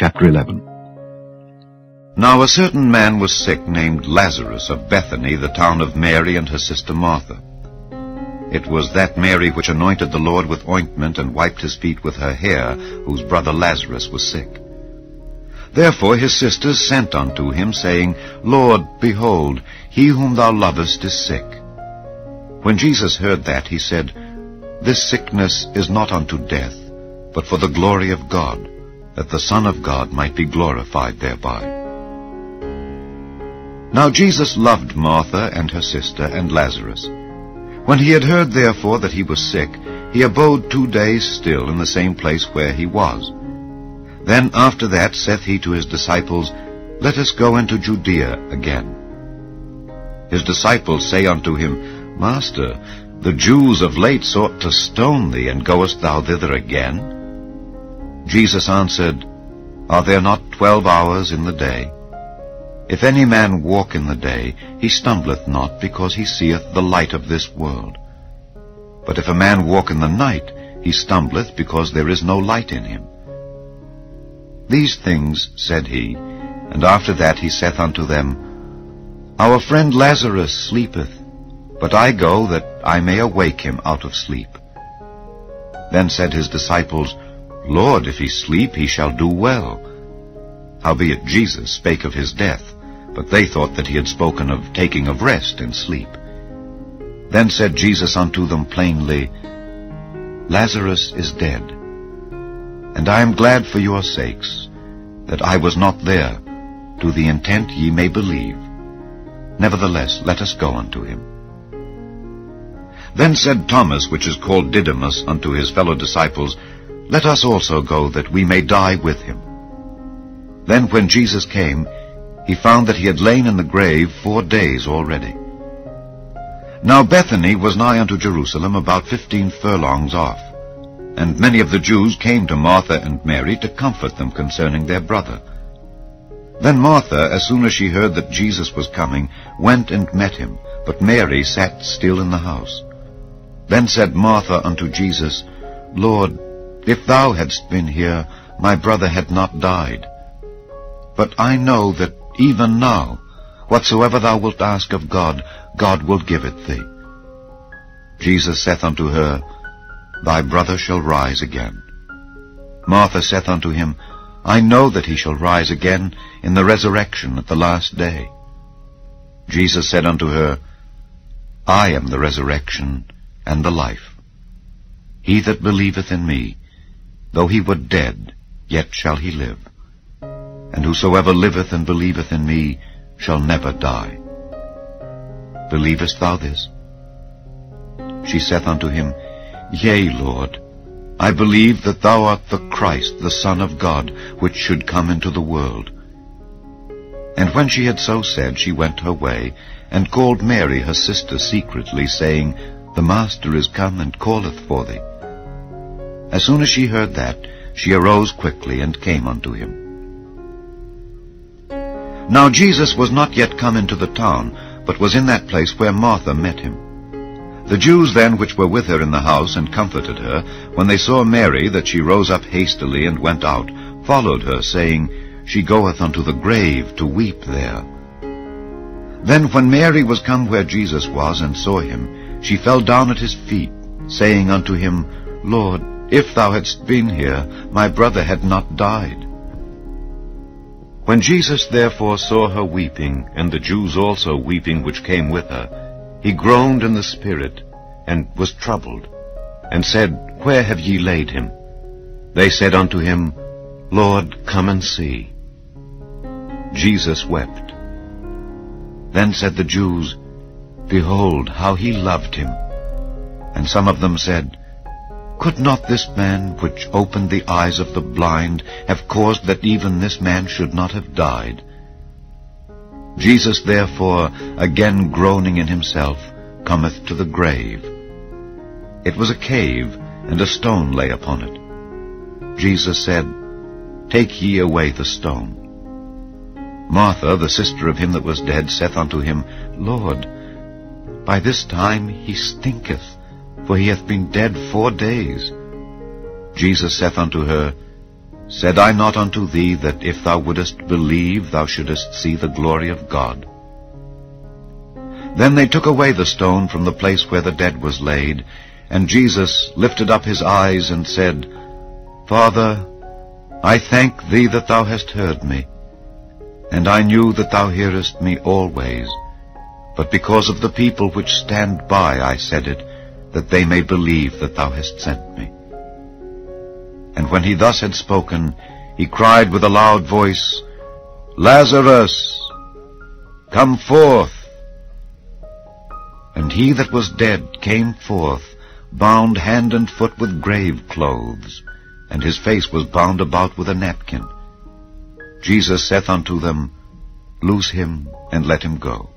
Chapter 11. Now a certain man was sick, named Lazarus, of Bethany, the town of Mary and her sister Martha. It was that Mary which anointed the Lord with ointment and wiped his feet with her hair, whose brother Lazarus was sick. Therefore his sisters sent unto him, saying, Lord, behold, he whom thou lovest is sick. When Jesus heard that, he said, This sickness is not unto death, but for the glory of God, that the Son of God might be glorified thereby. Now Jesus loved Martha and her sister and Lazarus. When he had heard therefore that he was sick, he abode 2 days still in the same place where he was. Then after that saith he to his disciples, Let us go into Judea again. His disciples say unto him, Master, the Jews of late sought to stone thee, and goest thou thither again? Jesus answered, Are there not 12 hours in the day? If any man walk in the day, he stumbleth not, because he seeth the light of this world. But if a man walk in the night, he stumbleth, because there is no light in him. These things said he, and after that he saith unto them, Our friend Lazarus sleepeth, but I go that I may awake him out of sleep. Then said his disciples, Lord, if he sleep, he shall do well. Howbeit Jesus spake of his death, but they thought that he had spoken of taking of rest in sleep. Then said Jesus unto them plainly, Lazarus is dead, and I am glad for your sakes, that I was not there, to the intent ye may believe. Nevertheless, let us go unto him. Then said Thomas, which is called Didymus, unto his fellow disciples, Let us also go, that we may die with him. Then when Jesus came, he found that he had lain in the grave 4 days already. Now Bethany was nigh unto Jerusalem, about 15 furlongs off. And many of the Jews came to Martha and Mary to comfort them concerning their brother. Then Martha, as soon as she heard that Jesus was coming, went and met him, but Mary sat still in the house. Then said Martha unto Jesus, Lord, if thou hadst been here, my brother had not died. But I know that even now, whatsoever thou wilt ask of God, God will give it thee. Jesus saith unto her, Thy brother shall rise again. Martha saith unto him, I know that he shall rise again in the resurrection at the last day. Jesus said unto her, I am the resurrection and the life. He that believeth in me, though he were dead, yet shall he live. And whosoever liveth and believeth in me shall never die. Believest thou this? She saith unto him, Yea, Lord, I believe that thou art the Christ, the Son of God, which should come into the world. And when she had so said, she went her way, and called Mary her sister secretly, saying, The Master is come, and calleth for thee. As soon as she heard that, she arose quickly, and came unto him. Now Jesus was not yet come into the town, but was in that place where Martha met him. The Jews then which were with her in the house, and comforted her, when they saw Mary, that she rose up hastily, and went out, followed her, saying, She goeth unto the grave to weep there. Then when Mary was come where Jesus was, and saw him, she fell down at his feet, saying unto him, Lord, if thou hadst been here, my brother had not died. When Jesus therefore saw her weeping, and the Jews also weeping which came with her, he groaned in the spirit, and was troubled, and said, Where have ye laid him? They said unto him, Lord, come and see. Jesus wept. Then said the Jews, Behold, how he loved him. And some of them said, Could not this man, which opened the eyes of the blind, have caused that even this man should not have died? Jesus therefore, again groaning in himself, cometh to the grave. It was a cave, and a stone lay upon it. Jesus said, Take ye away the stone. Martha, the sister of him that was dead, saith unto him, Lord, by this time he stinketh, for he hath been dead 4 days. Jesus saith unto her, Said I not unto thee that if thou wouldest believe, thou shouldest see the glory of God? Then they took away the stone from the place where the dead was laid, and Jesus lifted up his eyes and said, Father, I thank thee that thou hast heard me, and I knew that thou hearest me always. But because of the people which stand by I said it, that they may believe that thou hast sent me. And when he thus had spoken, he cried with a loud voice, Lazarus, come forth. And he that was dead came forth, bound hand and foot with grave clothes, and his face was bound about with a napkin. Jesus saith unto them, Loose him, and let him go.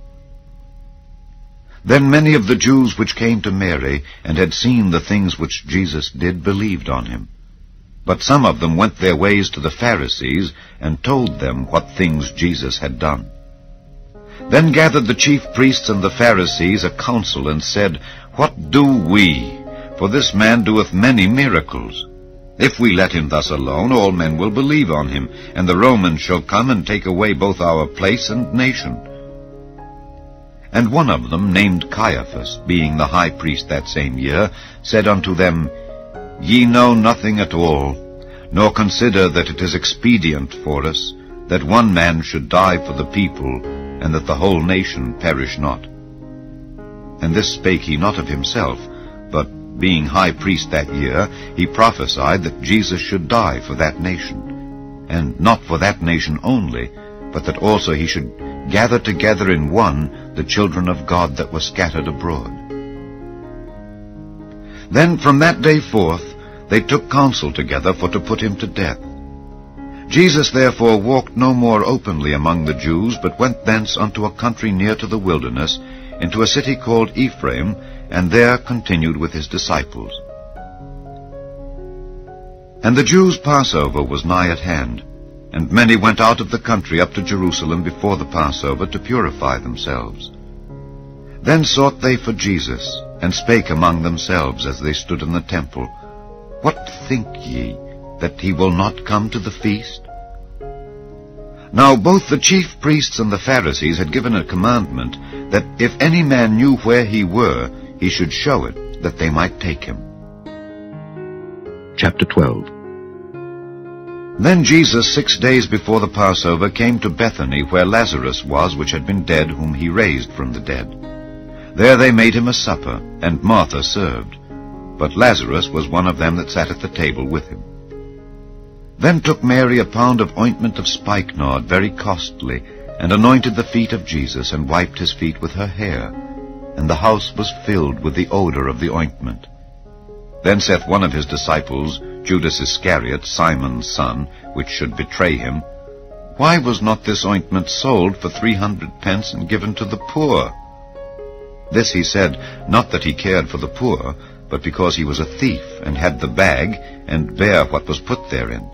Then many of the Jews which came to Mary, and had seen the things which Jesus did, believed on him. But some of them went their ways to the Pharisees, and told them what things Jesus had done. Then gathered the chief priests and the Pharisees a council, and said, What do we? For this man doeth many miracles. If we let him thus alone, all men will believe on him, and the Romans shall come and take away both our place and nation. And one of them, named Caiaphas, being the high priest that same year, said unto them, Ye know nothing at all, nor consider that it is expedient for us that one man should die for the people, and that the whole nation perish not. And this spake he not of himself, but being high priest that year, he prophesied that Jesus should die for that nation, and not for that nation only, but that also he should gather together in one the children of God that were scattered abroad. Then from that day forth they took counsel together for to put him to death. Jesus therefore walked no more openly among the Jews, but went thence unto a country near to the wilderness, into a city called Ephraim, and there continued with his disciples. And the Jews' Passover was nigh at hand, and many went out of the country up to Jerusalem before the Passover to purify themselves. Then sought they for Jesus, and spake among themselves as they stood in the temple, What think ye, that he will not come to the feast? Now both the chief priests and the Pharisees had given a commandment, that if any man knew where he were, he should show it, that they might take him. Chapter 12. Then Jesus 6 days before the Passover came to Bethany, where Lazarus was, which had been dead, whom he raised from the dead. There they made him a supper, and Martha served. But Lazarus was one of them that sat at the table with him. Then took Mary a pound of ointment of spikenard, very costly, and anointed the feet of Jesus, and wiped his feet with her hair. And the house was filled with the odor of the ointment. Then saith one of his disciples, Judas Iscariot, Simon's son, which should betray him, Why was not this ointment sold for 300 pence and given to the poor? This he said, not that he cared for the poor, but because he was a thief, and had the bag, and bare what was put therein.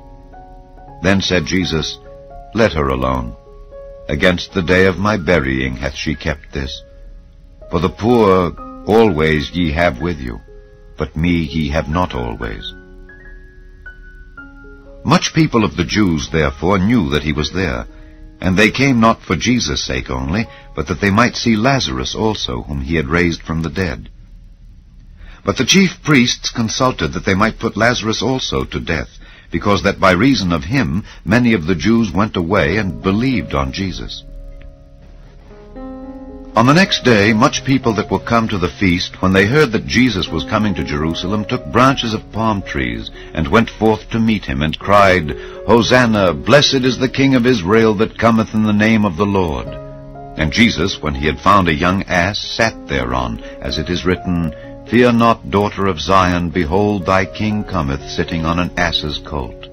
Then said Jesus, Let her alone. Against the day of my burying hath she kept this. For the poor always ye have with you, but me ye have not always. Much people of the Jews therefore knew that he was there, and they came not for Jesus' sake only, but that they might see Lazarus also, whom he had raised from the dead. But the chief priests consulted that they might put Lazarus also to death, because that by reason of him many of the Jews went away and believed on Jesus. On the next day much people that were come to the feast, when they heard that Jesus was coming to Jerusalem, took branches of palm trees, and went forth to meet him, and cried, Hosanna, blessed is the King of Israel that cometh in the name of the Lord. And Jesus, when he had found a young ass, sat thereon, as it is written, Fear not, daughter of Zion, behold, thy king cometh, sitting on an ass's colt.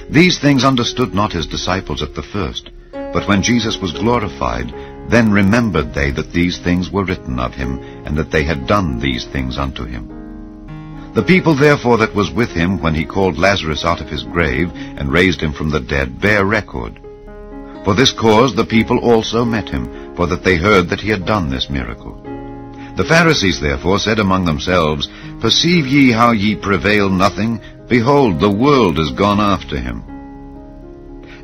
These things understood not his disciples at the first, but when Jesus was glorified, then remembered they that these things were written of him, and that they had done these things unto him. The people therefore that was with him, when he called Lazarus out of his grave, and raised him from the dead, bear record. For this cause the people also met him, for that they heard that he had done this miracle. The Pharisees therefore said among themselves, Perceive ye how ye prevail nothing? Behold, the world is gone after him.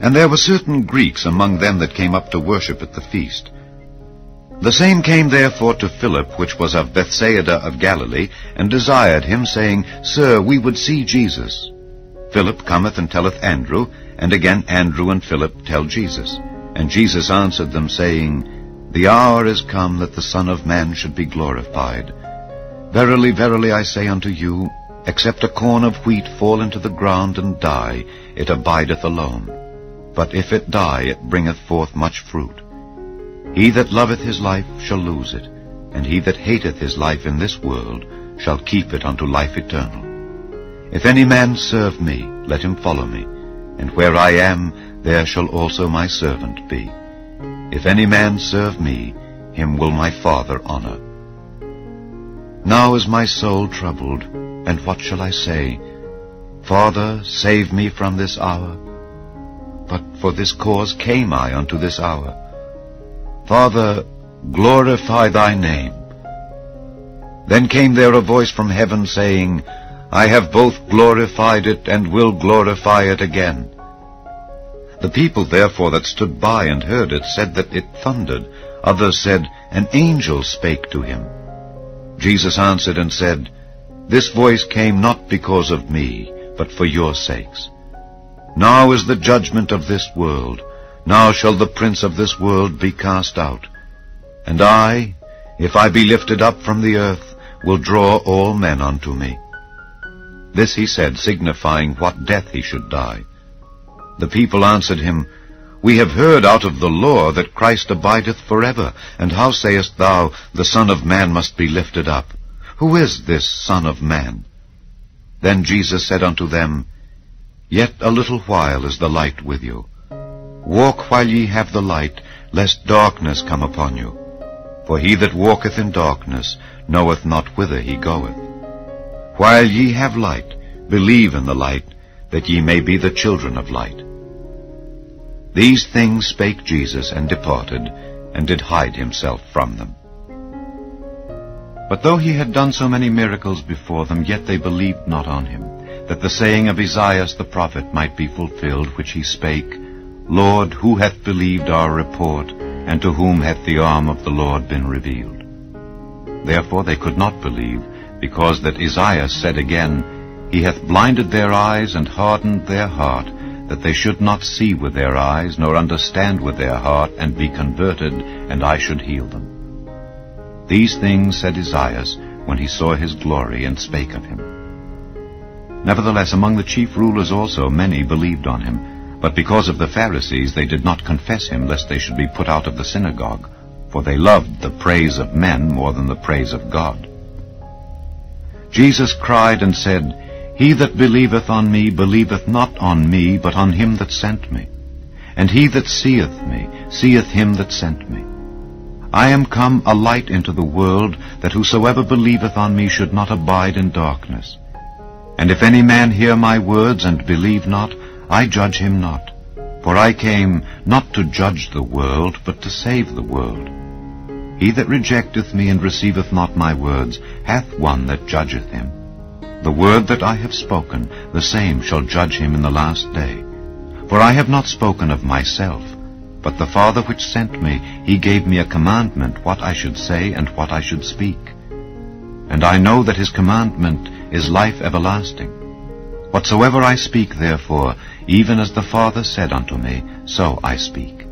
And there were certain Greeks among them that came up to worship at the feast. The same came therefore to Philip, which was of Bethsaida of Galilee, and desired him, saying, Sir, we would see Jesus. Philip cometh and telleth Andrew, and again Andrew and Philip tell Jesus. And Jesus answered them, saying, The hour is come that the Son of Man should be glorified. Verily, verily, I say unto you, except a corn of wheat fall into the ground and die, it abideth alone. But if it die, it bringeth forth much fruit. He that loveth his life shall lose it, and he that hateth his life in this world shall keep it unto life eternal. If any man serve me, let him follow me, and where I am, there shall also my servant be. If any man serve me, him will my Father honor. Now is my soul troubled, and what shall I say? Father, save me from this hour. But for this cause came I unto this hour. Father, glorify thy name. Then came there a voice from heaven, saying, I have both glorified it, and will glorify it again. The people therefore that stood by and heard it said that it thundered. Others said, An angel spake to him. Jesus answered and said, This voice came not because of me, but for your sakes. Now is the judgment of this world. Now shall the prince of this world be cast out. And I, if I be lifted up from the earth, will draw all men unto me. This he said, signifying what death he should die. The people answered him, We have heard out of the law that Christ abideth forever. And how sayest thou, the Son of Man must be lifted up? Who is this Son of Man? Then Jesus said unto them, Yet a little while is the light with you. Walk while ye have the light, lest darkness come upon you. For he that walketh in darkness knoweth not whither he goeth. While ye have light, believe in the light, that ye may be the children of light. These things spake Jesus, and departed, and did hide himself from them. But though he had done so many miracles before them, yet they believed not on him, that the saying of Esaias the prophet might be fulfilled, which he spake, Lord, who hath believed our report, and to whom hath the arm of the Lord been revealed? Therefore they could not believe, because that Esaias said again, He hath blinded their eyes and hardened their heart, that they should not see with their eyes, nor understand with their heart, and be converted, and I should heal them. These things said Esaias, when he saw his glory, and spake of him. Nevertheless, among the chief rulers also many believed on him, but because of the Pharisees they did not confess him, lest they should be put out of the synagogue, for they loved the praise of men more than the praise of God. Jesus cried and said, He that believeth on me believeth not on me, but on him that sent me. And he that seeth me seeth him that sent me. I am come a light into the world, that whosoever believeth on me should not abide in darkness. And if any man hear my words and believe not, I judge him not. For I came not to judge the world, but to save the world. He that rejecteth me and receiveth not my words hath one that judgeth him. The word that I have spoken, the same shall judge him in the last day. For I have not spoken of myself, but the Father which sent me, he gave me a commandment what I should say and what I should speak. And I know that his commandment is life everlasting. Whatsoever I speak, therefore, even as the Father said unto me, so I speak.